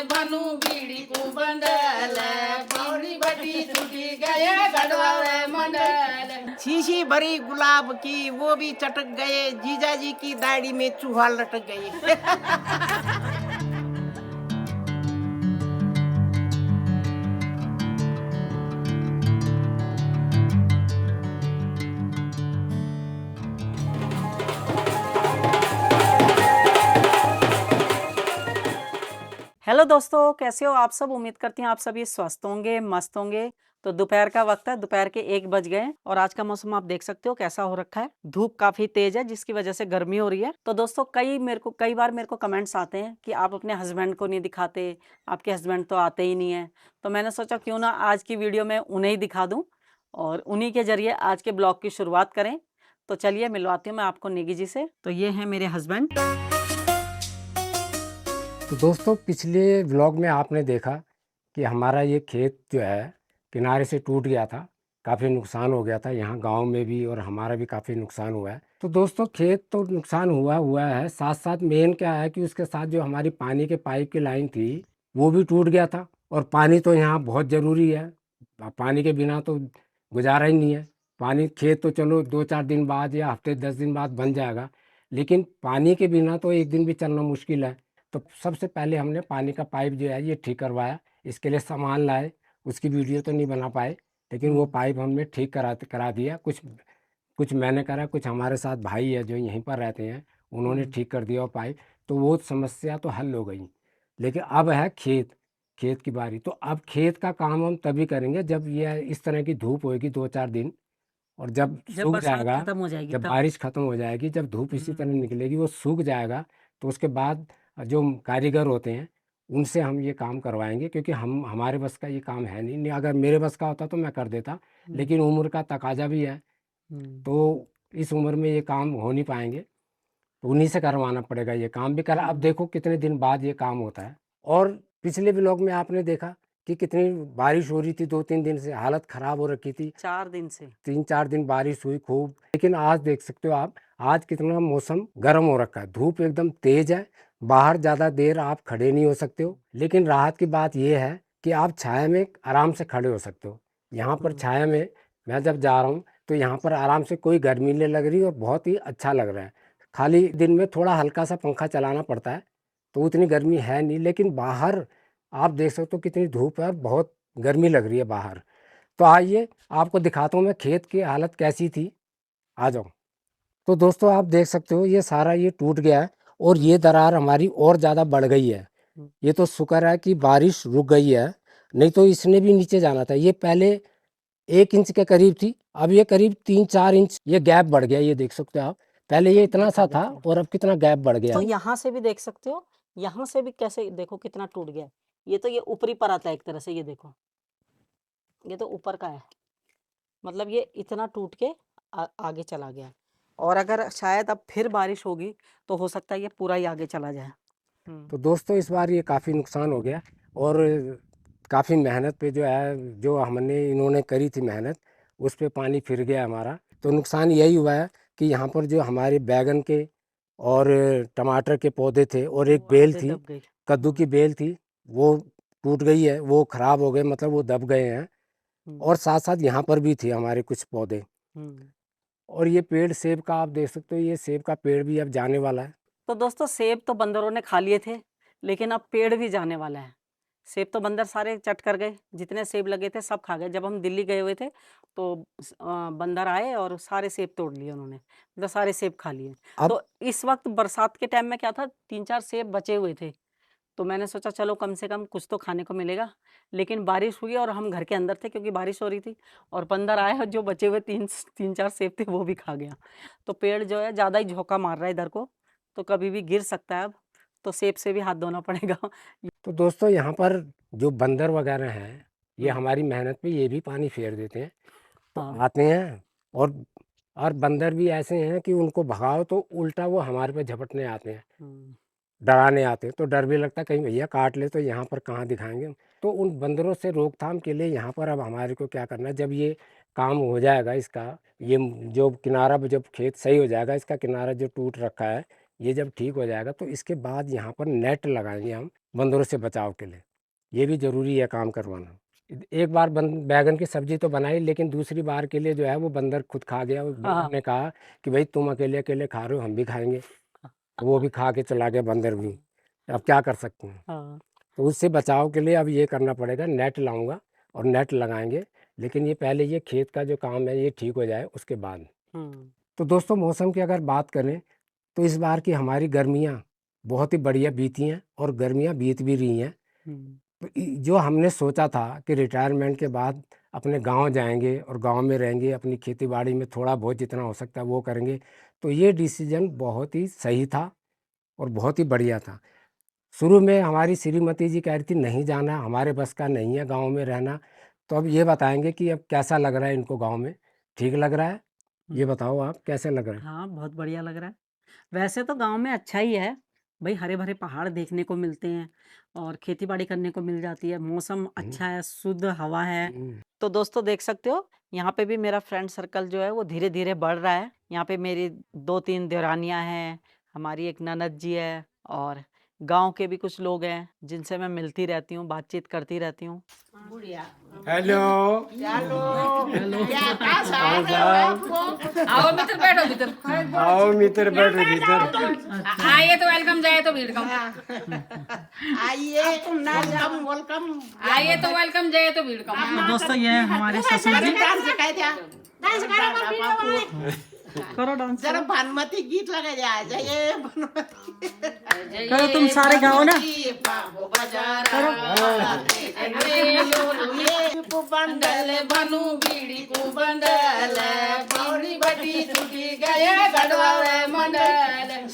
भानु बीड़ी को बंदल पौड़ी बटी टूटी गए गढ़वाल मंडल। शीशी भरी गुलाब की वो भी चटक गए, जीजाजी की दाढ़ी में चूहा लटक गए। हेलो दोस्तों, कैसे हो आप सब। उम्मीद करती हैं आप सभी स्वस्थ होंगे, मस्त होंगे। तो दोपहर का वक्त है, दोपहर के 1 बज गए और आज का मौसम आप देख सकते हो कैसा हो रखा है। धूप काफी तेज है जिसकी वजह से गर्मी हो रही है। तो दोस्तों कई बार मेरे को कमेंट्स आते हैं कि आप अपने हस्बैंड को नहीं दिखाते, आपके हस्बैंड तो आते ही नहीं है। तो मैंने सोचा क्यों ना आज की वीडियो में उन्हें ही दिखा दूँ और उन्हीं के जरिए आज के ब्लॉग की शुरुआत करें। तो चलिए मिलवाती हूँ मैं आपको निगी जी से। तो ये है मेरे हस्बैंड। तो दोस्तों पिछले व्लॉग में आपने देखा कि हमारा ये खेत जो है किनारे से टूट गया था, काफ़ी नुकसान हो गया था यहाँ गांव में भी और हमारा भी काफ़ी नुकसान हुआ है। तो दोस्तों खेत तो नुकसान हुआ है, साथ साथ मेन क्या है कि उसके साथ जो हमारी पानी के पाइप की लाइन थी वो भी टूट गया था। और पानी तो यहाँ बहुत ज़रूरी है, पानी के बिना तो गुजारा ही नहीं है। पानी खेत तो चलो 2-4 दिन बाद या हफ्ते 10 दिन बाद बन जाएगा, लेकिन पानी के बिना तो एक दिन भी चलना मुश्किल है। तो सबसे पहले हमने पानी का पाइप जो है ये ठीक करवाया, इसके लिए सामान लाए। उसकी वीडियो तो नहीं बना पाए, लेकिन वो पाइप हमने ठीक करा दिया। कुछ कुछ मैंने करा, कुछ हमारे साथ भाई है जो यहीं पर रहते हैं, उन्होंने ठीक कर दिया वो पाइप। तो वो समस्या तो हल हो गई। लेकिन अब है खेत खेत की बारी। तो अब खेत का काम हम तभी करेंगे जब ये इस तरह की धूप होएगी 2-4 दिन, और जब सूख बरसात जाएगा, खत्म हो जाएगी जब तब। बारिश खत्म हो जाएगी, जब धूप इसी तरह निकलेगी, वो सूख जाएगा, तो उसके बाद जो कारीगर होते हैं उनसे हम ये काम करवाएंगे। क्योंकि हमारे बस का ये काम है नहीं, अगर मेरे बस का होता तो मैं कर देता, लेकिन उम्र का तकाजा भी है। तो इस उम्र में ये काम हो नहीं पाएंगे, तो उन्हीं से करवाना पड़ेगा ये काम भी करा। अब देखो कितने दिन बाद ये काम होता है। और पिछले व्लॉग में आपने देखा कि कितनी बारिश हो रही थी, 2-3 दिन से हालत खराब हो रखी थी। 4 दिन से 3-4 दिन बारिश हुई खूब, लेकिन आज देख सकते हो आप, आज कितना मौसम गर्म हो रखा है, धूप एकदम तेज है। बाहर ज़्यादा देर आप खड़े नहीं हो सकते हो, लेकिन राहत की बात यह है कि आप छाया में आराम से खड़े हो सकते हो। यहाँ पर छाया में मैं जब जा रहा हूँ तो यहाँ पर आराम से कोई गर्मी नहीं लग रही और बहुत ही अच्छा लग रहा है। खाली दिन में थोड़ा हल्का सा पंखा चलाना पड़ता है, तो उतनी गर्मी है नहीं। लेकिन बाहर आप देख सकते हो कितनी धूप है, बहुत गर्मी लग रही है बाहर। तो आइए आपको दिखाता हूँ मैं खेत की हालत कैसी थी, आ जाओ। तो दोस्तों आप देख सकते हो ये सारा ये टूट गया है और ये दरार हमारी और ज़्यादा बढ़ गई है। ये तो शुक्र है कि बारिश रुक गई है, नहीं तो इसने भी नीचे जाना था। ये पहले 1 इंच के करीब थी, अब ये करीब 3-4 इंच ये गैप बढ़ गया। ये देख सकते हो आप, पहले ये इतना सा था और अब कितना गैप बढ़ गया। तो यहाँ से भी देख सकते हो, यहाँ से भी कैसे देखो कितना टूट गया है। ये तो ये ऊपरी पर आता है एक तरह से, ये देखो ये तो ऊपर का है, मतलब ये इतना टूट के आगे चला गया। और अगर शायद अब फिर बारिश होगी तो हो सकता है ये पूरा ही आगे चला जाए। तो दोस्तों इस बार ये काफ़ी नुकसान हो गया, और काफ़ी मेहनत पे जो है, जो हमने इन्होंने करी थी मेहनत, उस पे पानी फिर गया हमारा। तो नुकसान यही हुआ है कि यहाँ पर जो हमारे बैगन के और टमाटर के पौधे थे और एक बेल थी, कद्दू की बेल थी, वो टूट गई है, वो ख़राब हो गए, मतलब वो दब गए हैं। और साथ साथ यहाँ पर भी थे हमारे कुछ पौधे। और ये पेड़ सेब का आप देख सकते हो, ये सेब का पेड़ भी अब जाने वाला है। तो दोस्तों सेब तो बंदरों ने खा लिए थे, लेकिन अब पेड़ भी जाने वाला है। सेब तो बंदर सारे चट कर गए, जितने सेब लगे थे सब खा गए। जब हम दिल्ली गए हुए थे तो बंदर आए और सारे सेब तोड़ लिए उन्होंने, मतलब सारे सेब खा लिए। अब तो इस वक्त बरसात के टाइम में क्या था, 3-4 सेब बचे हुए थे, तो मैंने सोचा चलो कम से कम कुछ तो खाने को मिलेगा। लेकिन बारिश हुई और हम घर के अंदर थे क्योंकि बारिश हो रही थी, और बंदर आए और जो बचे हुए 3-4 सेब थे वो भी खा गया। तो पेड़ जो है ज़्यादा ही झोंका मार रहा है इधर को, तो कभी भी गिर सकता है अब, तो सेब से भी हाथ धोना पड़ेगा। तो दोस्तों यहाँ पर जो बंदर वगैरह हैं, ये हमारी मेहनत पे ये भी पानी फेर देते हैं। तो हाँ। आते हैं, और बंदर भी ऐसे हैं कि उनको भगाओ तो उल्टा वो हमारे पे झपटने आते हैं, डराने आते हैं। तो डर भी लगता है कहीं भैया काट ले तो यहाँ पर कहाँ दिखाएंगे हम। तो उन बंदरों से रोकथाम के लिए यहाँ पर अब हमारे को क्या करना है, जब ये काम हो जाएगा इसका, ये जो किनारा जब खेत सही हो जाएगा, इसका किनारा जो टूट रखा है ये जब ठीक हो जाएगा, तो इसके बाद यहाँ पर नेट लगाएंगे हम। बंदरों से बचाव के लिए। ये भी ज़रूरी है काम करवाना। एक बार बैगन की सब्जी तो बनाई, लेकिन दूसरी बार के लिए जो है वो बंदर खुद खा गया। हाँ। हमने कहा कि भाई तुम अकेले अकेले खा रहे हो, हम भी खाएंगे। वो भी खा के चला गया बंदर भी। अब क्या कर सकते हैं। हाँ। तो उससे बचाव के लिए अब ये करना पड़ेगा, नेट लाऊंगा और नेट लगाएंगे। लेकिन ये पहले ये खेत का जो काम है ये ठीक हो जाए उसके बाद। तो दोस्तों, मौसम की अगर बात करें तो इस बार की हमारी गर्मियाँ बहुत ही बढ़िया बीती हैं और गर्मियाँ बीत भी रही हैं। तो जो हमने सोचा था कि रिटायरमेंट के बाद अपने गांव जाएंगे और गांव में रहेंगे, अपनी खेती बाड़ी में थोड़ा बहुत जितना हो सकता है वो करेंगे, तो ये डिसीजन बहुत ही सही था और बहुत ही बढ़िया था। शुरू में हमारी श्रीमती जी कह रही थी नहीं जाना, हमारे बस का नहीं है गांव में रहना। तो अब ये बताएंगे कि अब कैसा लग रहा है इनको गांव में, ठीक लग रहा है? ये बताओ आप, कैसे लग रहा है? हाँ, बहुत बढ़िया लग रहा है। वैसे तो गाँव में अच्छा ही है, भई हरे-भरे पहाड़ देखने को मिलते हैं और खेती-बाड़ी करने को मिल जाती है, मौसम अच्छा है, शुद्ध हवा है। हम्म, तो दोस्तों देख सकते हो, यहाँ पे भी मेरा फ्रेंड सर्कल जो है वो धीरे-धीरे बढ़ रहा है। यहाँ पे मेरी 2-3 देवरानियाँ हैं, हमारी एक ननद जी है और गाँव के भी कुछ लोग हैं, जिनसे मैं मिलती रहती हूँ, बातचीत करती रहती हूँ। बुढ़िया हेलो। हेलो क्या कहाँ से आए हो आपको? आओ मित्र बैठो मित्र आओ मित्र, बैठो भीतर। आइए तो वेलकम जाए तो वेलकम आइए वेलकम वेलकम। आइए तो वेलकम जाए तो वेलकम तो दोस्तों ये है हमारे ससुर जी। डांस सिखाए थे डांस करो डांस जरा भानुमती गीत लगा जाए भानुमती करो, तुम सारे गाओ ना। बंडल बनू बीड़ी को बंडल पौड़ी बटी टूटी गए गढ़वा मंडल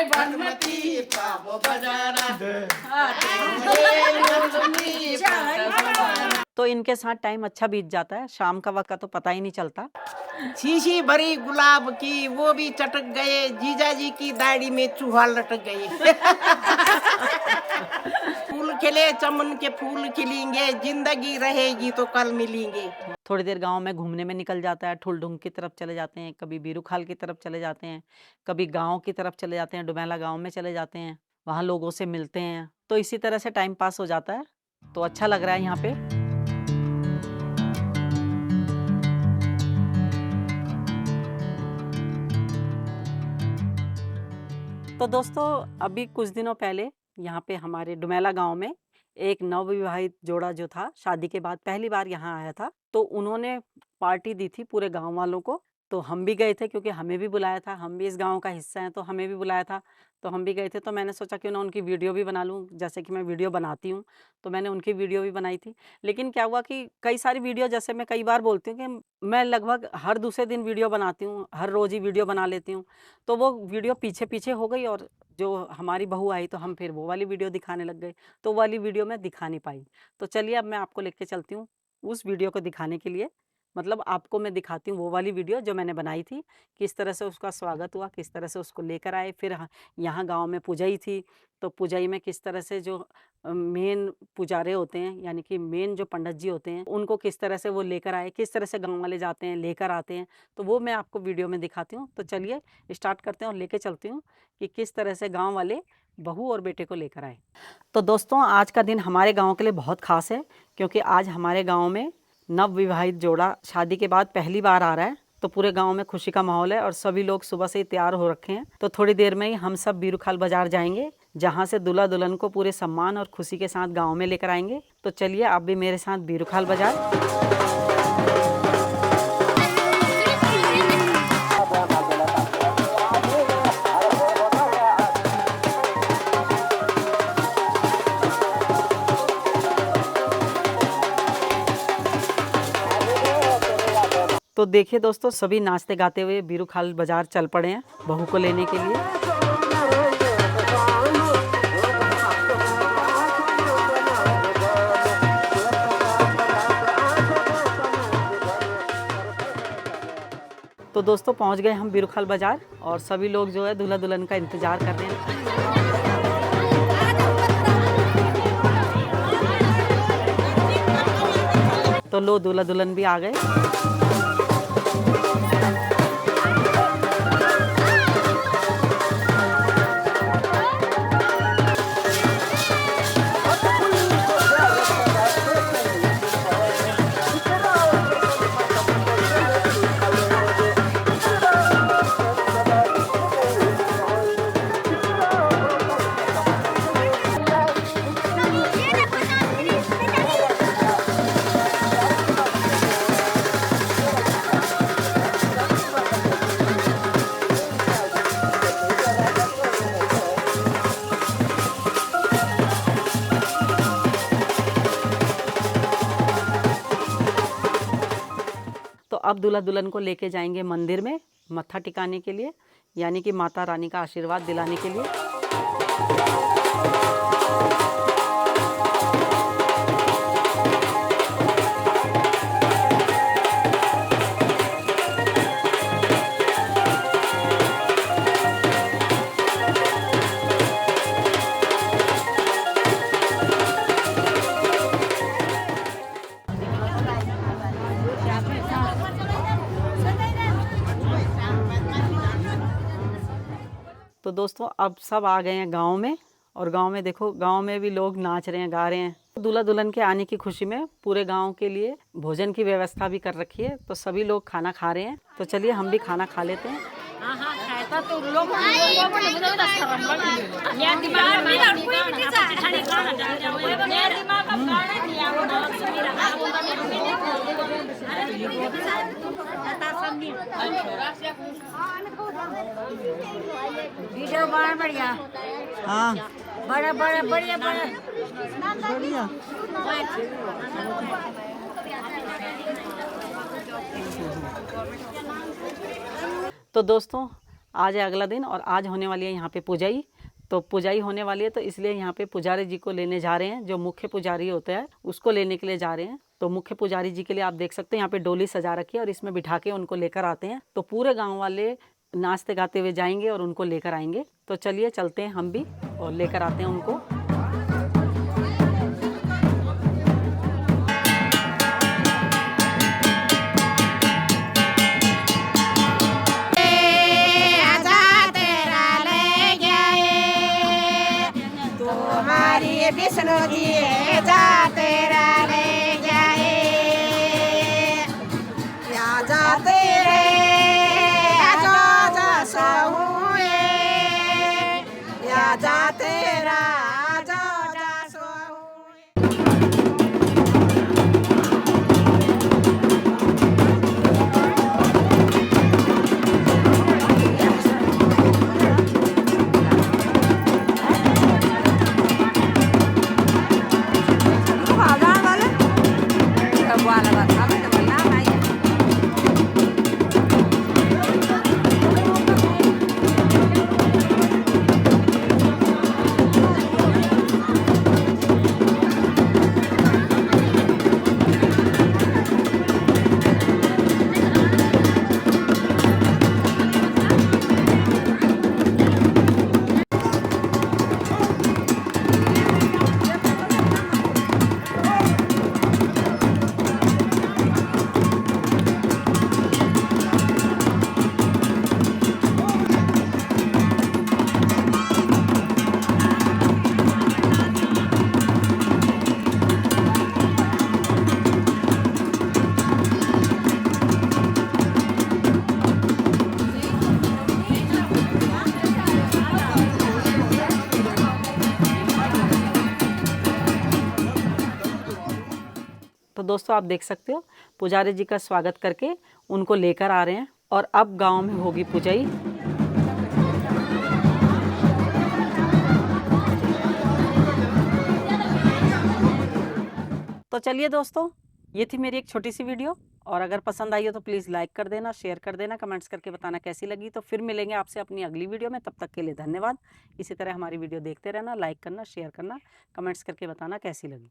भानुमती पापो बजारा। तो इनके साथ टाइम अच्छा बीत जाता है, शाम का वक्त का तो पता ही नहीं चलता। शीशी भरी गुलाब की वो भी चटक गए, जीजा जी की दाढ़ी में चूहा लटक गए। फूल खिले चमन के फूल खिलेंगे, जिंदगी रहेगी तो कल मिलेंगे। थोड़ी देर गांव में घूमने में निकल जाता है, ठुलढुंग की तरफ चले जाते हैं, कभी बीरूखाल की तरफ चले जाते हैं, कभी गांव की तरफ चले जाते हैं, डुमैला गांव में चले जाते हैं, वहाँ लोगों से मिलते हैं। तो इसी तरह से टाइम पास हो जाता है, तो अच्छा लग रहा है यहाँ पे। तो दोस्तों अभी कुछ दिनों पहले यहाँ पे हमारे डुमैला गांव में एक नवविवाहित जोड़ा जो था, शादी के बाद पहली बार यहाँ आया था। तो उन्होंने पार्टी दी थी पूरे गांव वालों को। तो हम भी गए थे क्योंकि हमें भी बुलाया था, हम भी इस गांव का हिस्सा हैं तो हमें भी बुलाया था। तो हम भी गए थे, तो मैंने सोचा क्यों ना उनकी वीडियो भी बना लूँ, जैसे कि मैं वीडियो बनाती हूँ। तो मैंने उनकी वीडियो भी बनाई थी। लेकिन क्या हुआ कि कई सारी वीडियो, जैसे मैं कई बार बोलती हूँ कि मैं लगभग हर दूसरे दिन वीडियो बनाती हूँ, हर रोज़ ही वीडियो बना लेती हूँ। तो वो वीडियो पीछे पीछे हो गई और जो हमारी बहू आई तो हम फिर वो वाली वीडियो दिखाने लग गए, तो वो वाली वीडियो मैं दिखा नहीं पाई। तो चलिए अब मैं आपको लेके चलती हूँ उस वीडियो को दिखाने के लिए। मतलब आपको मैं दिखाती हूँ वो वाली वीडियो जो मैंने बनाई थी, किस तरह से उसका स्वागत हुआ, किस तरह से उसको लेकर आए। फिर यहाँ गांव में पुजाई थी, तो पुजाई में किस तरह से जो मेन पुजारे होते हैं, यानी कि मेन जो पंडित जी होते हैं, उनको किस तरह से वो लेकर आए, किस तरह से गाँव वाले जाते हैं लेकर आते हैं, तो वो मैं आपको वीडियो में दिखाती हूँ। तो चलिए स्टार्ट करते हैं और लेके चलती हूँ कि किस तरह से गाँव वाले बहू और बेटे को लेकर आए। तो दोस्तों आज का दिन हमारे गाँव के लिए बहुत खास है, क्योंकि आज हमारे गाँव में नव विवाहित जोड़ा शादी के बाद पहली बार आ रहा है। तो पूरे गांव में खुशी का माहौल है और सभी लोग सुबह से ही तैयार हो रखे हैं। तो थोड़ी देर में ही हम सब बीरूखाल बाजार जाएंगे, जहां से दूल्हा दुल्हन को पूरे सम्मान और खुशी के साथ गांव में लेकर आएंगे। तो चलिए आप भी मेरे साथ बीरूखाल बाजार। तो देखिए दोस्तों, सभी नाचते गाते हुए बीरूखाल बाजार चल पड़े हैं बहू को लेने के लिए। तो दोस्तों पहुंच गए हम बीरूखाल बाजार और सभी लोग जो है दूल्हा दुल्हन का इंतजार कर रहे हैं। तो लो दूल्हा दुल्हन भी आ गए। अब दूल्हा दुल्हन को लेके जाएंगे मंदिर में मत्था टिकाने के लिए, यानी कि माता रानी का आशीर्वाद दिलाने के लिए। तो दोस्तों अब सब आ गए हैं गांव में, और गांव में देखो, गांव में भी लोग नाच रहे हैं, गा रहे हैं। दूल्हा दुल्हन के आने की खुशी में पूरे गांव के लिए भोजन की व्यवस्था भी कर रखी है, तो सभी लोग खाना खा रहे हैं। तो चलिए हम भी खाना खा लेते हैं। वीडियो बड़ा बढ़िया। हाँ बड़ा बड़ा बढ़िया बड़ा बढ़िया। तो दोस्तों आज है अगला दिन, और आज होने वाली है यहाँ पे पुजाई। तो पुजाई होने वाली है, तो इसलिए यहाँ पे पुजारी जी को लेने जा रहे हैं। जो मुख्य पुजारी होता है उसको लेने के लिए जा रहे हैं। तो मुख्य पुजारी जी के लिए आप देख सकते हैं यहाँ पे डोली सजा रखी है, और इसमें बिठा के उनको लेकर आते हैं। तो पूरे गाँव वाले नाचते गाते हुए जाएंगे और उनको लेकर आएंगे। तो चलिए चलते हैं हम भी और लेकर आते हैं उनको। विष्णु जी जा तेरा ले जाए, या जाते रे आजा सोए, या जाते रा आजा सोए। तो दोस्तों आप देख सकते हो पुजारी जी का स्वागत करके उनको लेकर आ रहे हैं, और अब गांव में होगी पुजाई। तो चलिए दोस्तों, ये थी मेरी एक छोटी सी वीडियो, और अगर पसंद आई हो तो प्लीज़ लाइक कर देना, शेयर कर देना, कमेंट्स करके बताना कैसी लगी। तो फिर मिलेंगे आपसे अपनी अगली वीडियो में, तब तक के लिए धन्यवाद। इसी तरह हमारी वीडियो देखते रहना, लाइक करना, शेयर करना, कमेंट्स करके बताना कैसी लगी।